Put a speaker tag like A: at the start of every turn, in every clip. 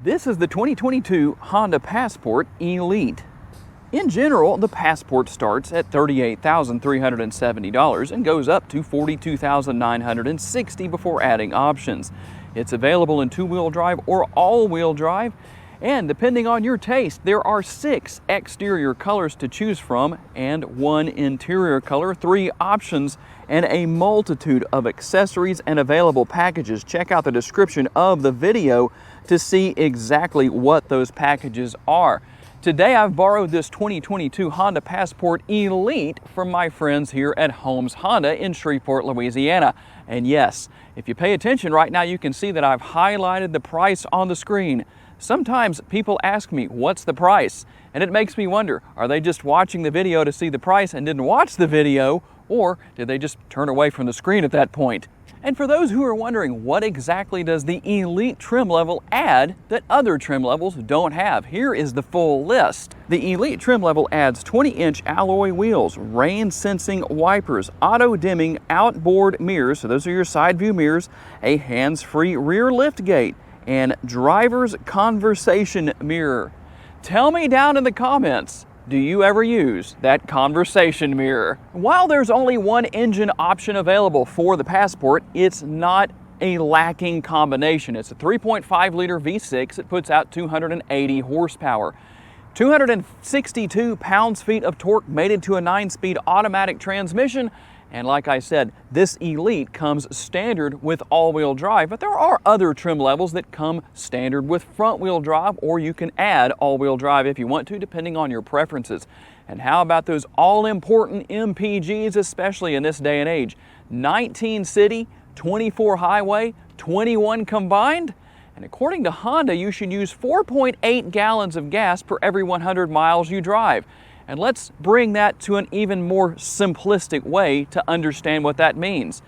A: This is the 2022 Honda Passport Elite. In general, the Passport starts at $38,370 and goes up to $42,960 before adding options. It's available in two-wheel drive or all-wheel drive, and depending on your taste, there are 6 exterior colors to choose from and 1 interior color, 3 options, and a multitude of accessories and available packages. Check out the description of the video to see exactly what those packages are. Today I've borrowed this 2022 Honda Passport Elite from my friends here at Holmes Honda in Shreveport, Louisiana. And yes, if you pay attention right now, you can see that I've highlighted the price on the screen. Sometimes people ask me, what's the price? And it makes me wonder, are they just watching the video to see the price and didn't watch the video, or did they just turn away from the screen at that point? And for those who are wondering, what exactly does the Elite trim level add that other trim levels don't have? Here is the full list. The Elite trim level adds 20-inch alloy wheels, rain-sensing wipers, auto-dimming outboard mirrors, so those are your side view mirrors, a hands-free rear lift gate, and driver's conversation mirror. Tell me down in the comments, do you ever use that conversation mirror? While there's only one engine option available for the Passport, it's not a lacking combination. It's a 3.5 liter V6. It puts out 280 horsepower. 262 pounds-feet of torque mated to a 9-speed automatic transmission. And like I said, this Elite comes standard with all-wheel drive, but there are other trim levels that come standard with front-wheel drive, or you can add all-wheel drive if you want to, depending on your preferences. And how about those all-important MPGs, especially in this day and age? 19 city, 24 highway, 21 combined? And according to Honda, you should use 4.8 gallons of gas per every 100 miles you drive. And let's bring that to an even more simplistic way to understand what that means.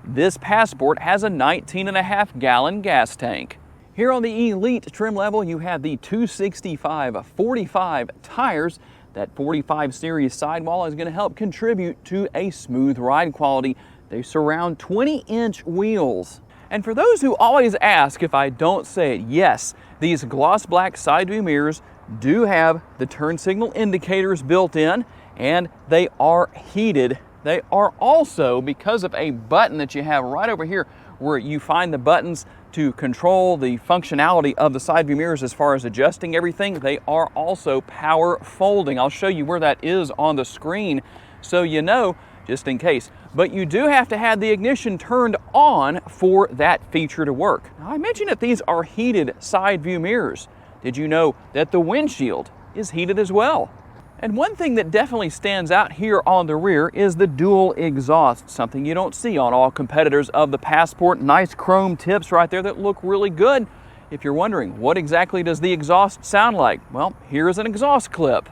A: This Passport has a 19.5 gallon gas tank. Here on the Elite trim level, you have the 265/45 tires. That 45 series sidewall is going to help contribute to a smooth ride quality. They surround 20-inch wheels. And for those who always ask if I don't say it, yes, these gloss black side view mirrors do have the turn signal indicators built in, and they are heated. They are also, because of a button that you have right over here where you find the buttons to control the functionality of the side view mirrors as far as adjusting everything, they are also power folding. I'll show you where that is on the screen so you know, just in case. But you do have to have the ignition turned on for that feature to work. Now, I mentioned that these are heated side view mirrors. Did you know that the windshield is heated as well? And one thing that definitely stands out here on the rear is the dual exhaust, something you don't see on all competitors of the Passport. Nice chrome tips right there that look really good. If you're wondering, what exactly does the exhaust sound like? Well, here's an exhaust clip.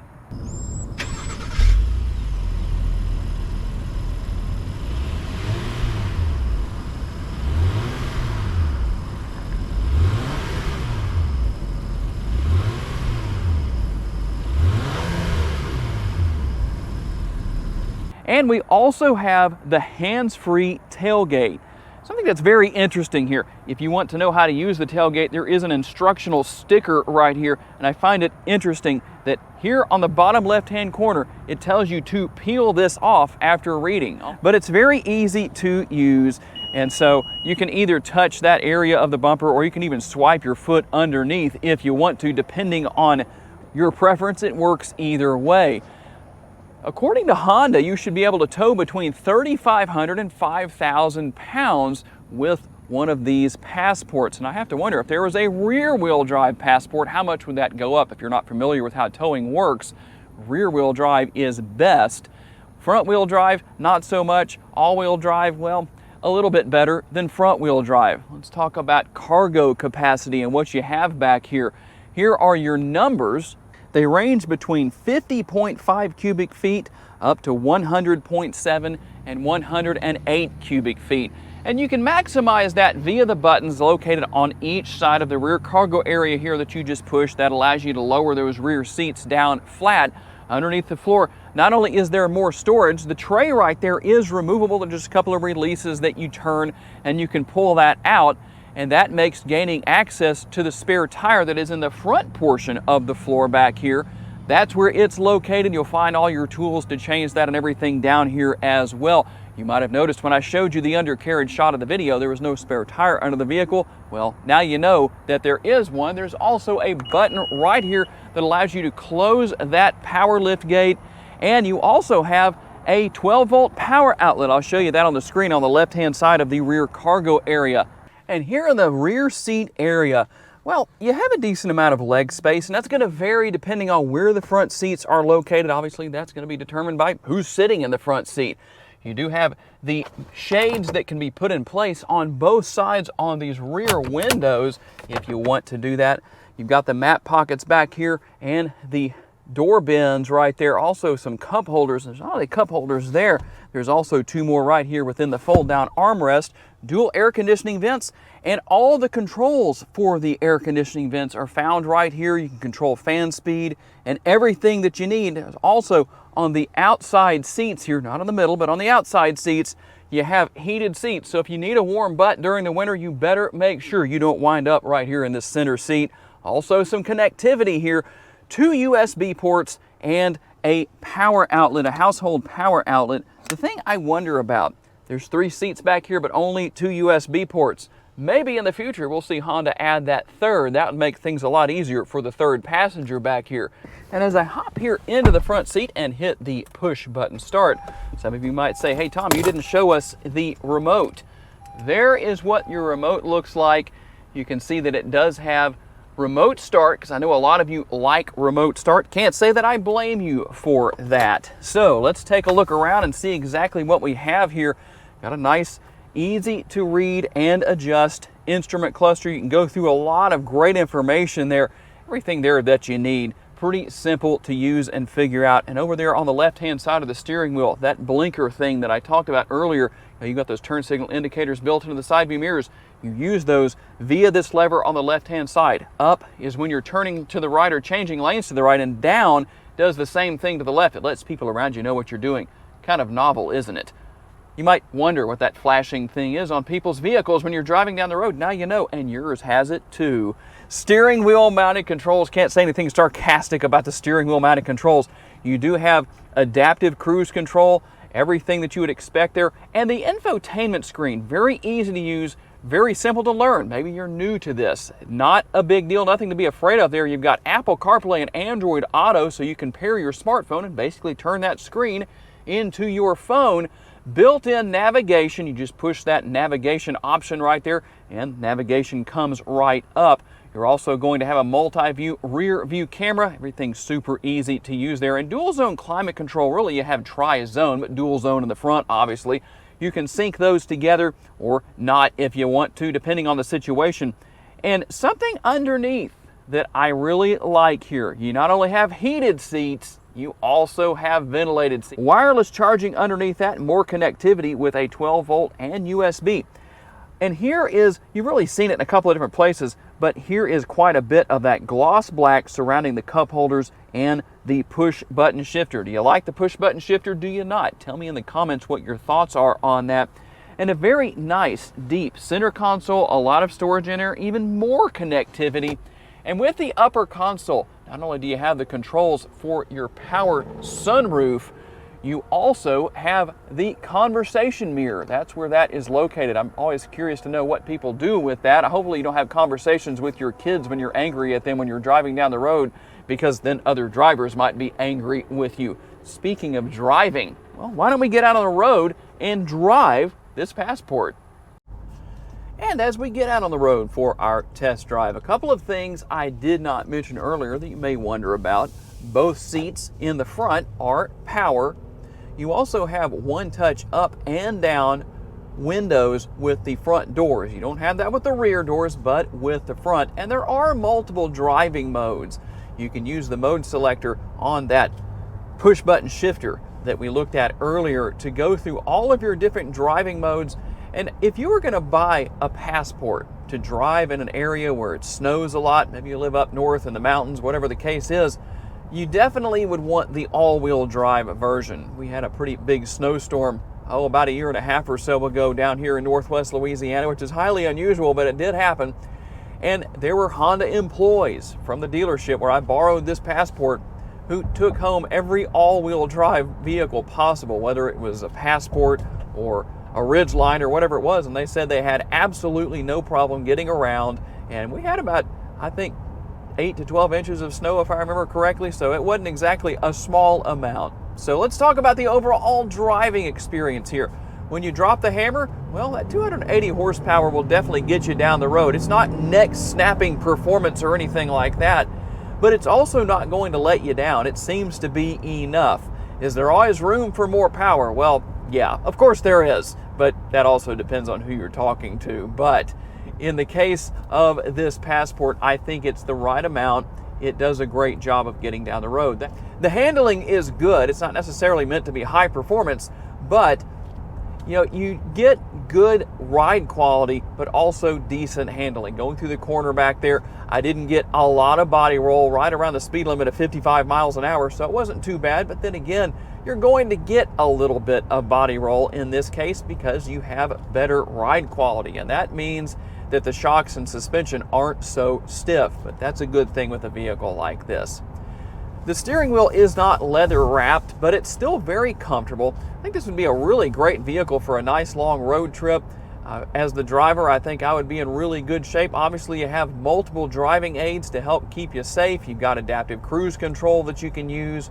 A: And we also have the hands-free tailgate. Something that's very interesting here. If you want to know how to use the tailgate, there is an instructional sticker right here, and I find it interesting that here on the bottom left-hand corner, it tells you to peel this off after reading. But it's very easy to use, and so you can either touch that area of the bumper or you can even swipe your foot underneath if you want to, depending on your preference. It works either way. According to Honda, you should be able to tow between 3,500 and 5,000 pounds with one of these Passports. And I have to wonder, if there was a rear-wheel drive Passport, how much would that go up? If you're not familiar with how towing works, rear-wheel drive is best. Front-wheel drive, not so much. All-wheel drive, well, a little bit better than front-wheel drive. Let's talk about cargo capacity and what you have back here. Here are your numbers. They range between 50.5 cubic feet up to 100.7 and 108 cubic feet. And you can maximize that via the buttons located on each side of the rear cargo area here that you just push. That allows you to lower those rear seats down flat underneath the floor. Not only is there more storage, the tray right there is removable. There's just a couple of releases that you turn and you can pull that out. and that makes gaining access to the spare tire that is in the front portion of the floor back here. That's where it's located. You'll find all your tools to change that and everything down here as well. You might have noticed when I showed you the undercarriage shot of the video, there was no spare tire under the vehicle. Well, now you know that there is one. There's also a button right here that allows you to close that power lift gate, and you also have a 12-volt power outlet. I'll show you that on the screen on the left-hand side of the rear cargo area. And here in the rear seat area, well, you have a decent amount of leg space, and that's going to vary depending on where the front seats are located. Obviously, that's going to be determined by who's sitting in the front seat. You do have the shades that can be put in place on both sides on these rear windows if you want to do that. You've got the map pockets back here and the door bins right there. Also some cup holders. There's not only cup holders there. There's also two more right here within the fold-down armrest. Dual air conditioning vents, and all the controls for the air conditioning vents are found right here. You can control fan speed and everything that you need. Also on the outside seats here, not in the middle, but on the outside seats, you have heated seats. So if you need a warm butt during the winter, you better make sure you don't wind up right here in this center seat. Also some connectivity here, 2 USB ports and a power outlet, a household power outlet. The thing I wonder about, there's 3 seats back here, but only 2 USB ports. Maybe in the future we'll see Honda add that third. That would make things a lot easier for the third passenger back here. And as I hop here into the front seat and hit the push button start, some of you might say, hey Tom, you didn't show us the remote. There is what your remote looks like. You can see that it does have remote start, because I know a lot of you like remote start. Can't say that I blame you for that. So let's take a look around and see exactly what we have here. Got a nice, easy to read and adjust instrument cluster. You can go through a lot of great information there. Everything there that you need. Pretty simple to use and figure out. And over there on the left-hand side of the steering wheel, that blinker thing that I talked about earlier, you've got those turn signal indicators built into the side view mirrors. You use those via this lever on the left-hand side. Up is when you're turning to the right or changing lanes to the right, and down does the same thing to the left. It lets people around you know what you're doing. Kind of novel, isn't it? You might wonder what that flashing thing is on people's vehicles when you're driving down the road. Now you know, and yours has it too. Steering wheel mounted controls. Can't say anything sarcastic about the steering wheel mounted controls. You do have adaptive cruise control, everything that you would expect there. And the infotainment screen, very easy to use, very simple to learn. Maybe you're new to this. Not a big deal, nothing to be afraid of there. You've got Apple CarPlay and Android Auto, so you can pair your smartphone and basically turn that screen into your phone. Built-in navigation, you just push that navigation option right there and navigation comes right up. You're also going to have a multi-view rear view camera. Everything's super easy to use there. And dual zone climate control, really you have tri-zone, but dual zone in the front obviously. You can sync those together or not if you want to, depending on the situation. And something underneath that I really like here, you not only have heated seats, you also have ventilated seats. Wireless charging underneath that, more connectivity with a 12-volt and USB. And here is, you've really seen it in a couple of different places, but here is quite a bit of that gloss black surrounding the cup holders and the push button shifter. Do you like the push button shifter? Do you not? Tell me in the comments what your thoughts are on that. And a very nice, deep center console, a lot of storage in there, even more connectivity. And with the upper console, not only do you have the controls for your power sunroof, you also have the conversation mirror. That's where that is located. I'm always curious to know what people do with that. Hopefully you don't have conversations with your kids when you're angry at them when you're driving down the road, because then other drivers might be angry with you. Speaking of driving, well, why don't we get out on the road and drive this Passport? And as we get out on the road for our test drive, a couple of things I did not mention earlier that you may wonder about. Both seats in the front are power. You also have one-touch up and down windows with the front doors. You don't have that with the rear doors, but with the front. And there are multiple driving modes. You can use the mode selector on that push button shifter that we looked at earlier to go through all of your different driving modes. And if you were going to buy a Passport to drive in an area where it snows a lot, maybe you live up north in the mountains, whatever the case is, you definitely would want the all-wheel drive version. We had a pretty big snowstorm about a year and a half or so ago down here in Northwest Louisiana, which is highly unusual, but it did happen. And there were Honda employees from the dealership where I borrowed this Passport who took home every all-wheel drive vehicle possible, whether it was a Passport or a Ridgeline or whatever it was, and they said they had absolutely no problem getting around. And we had about, I think, 8 to 12 inches of snow, if I remember correctly, so it wasn't exactly a small amount. So let's talk about the overall driving experience here. When you drop the hammer, well, that 280 horsepower will definitely get you down the road. It's not neck-snapping performance or anything like that, but it's also not going to let you down. It seems to be enough. Is there always room for more power? Well, yeah, of course there is, but that also depends on who you're talking to. But in the case of this Passport, I think it's the right amount. It does a great job of getting down the road. The handling is good. It's not necessarily meant to be high performance, but you know, you get good ride quality, but also decent handling. Going through the corner back there, I didn't get a lot of body roll, right around the speed limit of 55 miles an hour, so it wasn't too bad. But then again, you're going to get a little bit of body roll in this case because you have better ride quality, and that means that the shocks and suspension aren't so stiff, but that's a good thing with a vehicle like this. The steering wheel is not leather wrapped, but it's still very comfortable. I think this would be a really great vehicle for a nice long road trip. As the driver, I think I would be in really good shape. Obviously, you have multiple driving aids to help keep you safe. You've got adaptive cruise control that you can use,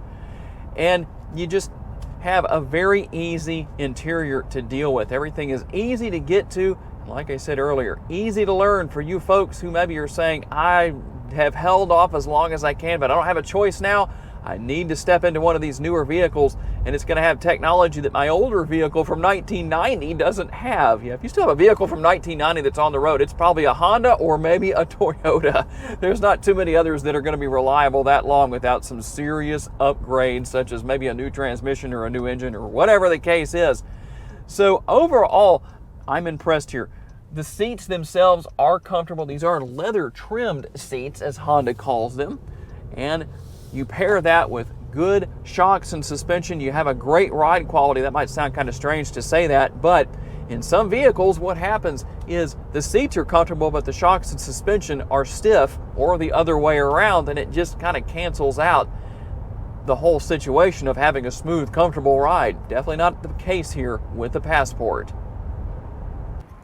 A: and you just have a very easy interior to deal with. Everything is easy to get to. Like I said earlier, easy to learn for you folks who maybe are saying, I have held off as long as I can, but I don't have a choice now. I need to step into one of these newer vehicles, and it's going to have technology that my older vehicle from 1990 doesn't have. Yeah, if you still have a vehicle from 1990 that's on the road, it's probably a Honda or maybe a Toyota. There's not too many others that are going to be reliable that long without some serious upgrades, such as maybe a new transmission or a new engine or whatever the case is. So overall, I'm impressed here. The seats themselves are comfortable. These are leather trimmed seats, as Honda calls them. And you pair that with good shocks and suspension, you have a great ride quality. That might sound kind of strange to say that, but in some vehicles, what happens is the seats are comfortable, but the shocks and suspension are stiff, or the other way around, and it just kind of cancels out the whole situation of having a smooth, comfortable ride. Definitely not the case here with the Passport.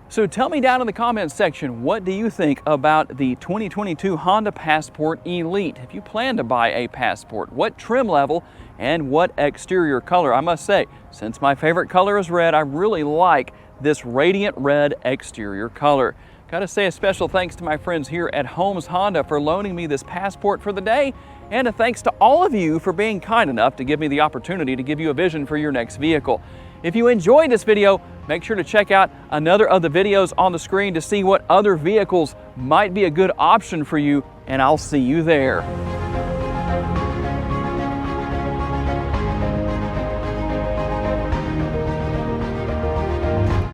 A: So tell me down in the comments section, what do you think about the 2022 Honda Passport Elite? If you plan to buy a Passport, what trim level and what exterior color? I must say, since my favorite color is red, I really like this radiant red exterior color. Gotta say a special thanks to my friends here at Holmes Honda for loaning me this Passport for the day, and a thanks to all of you for being kind enough to give me the opportunity to give you a vision for your next vehicle. If you enjoyed this video, make sure to check out another of the videos on the screen to see what other vehicles might be a good option for you, and I'll see you there.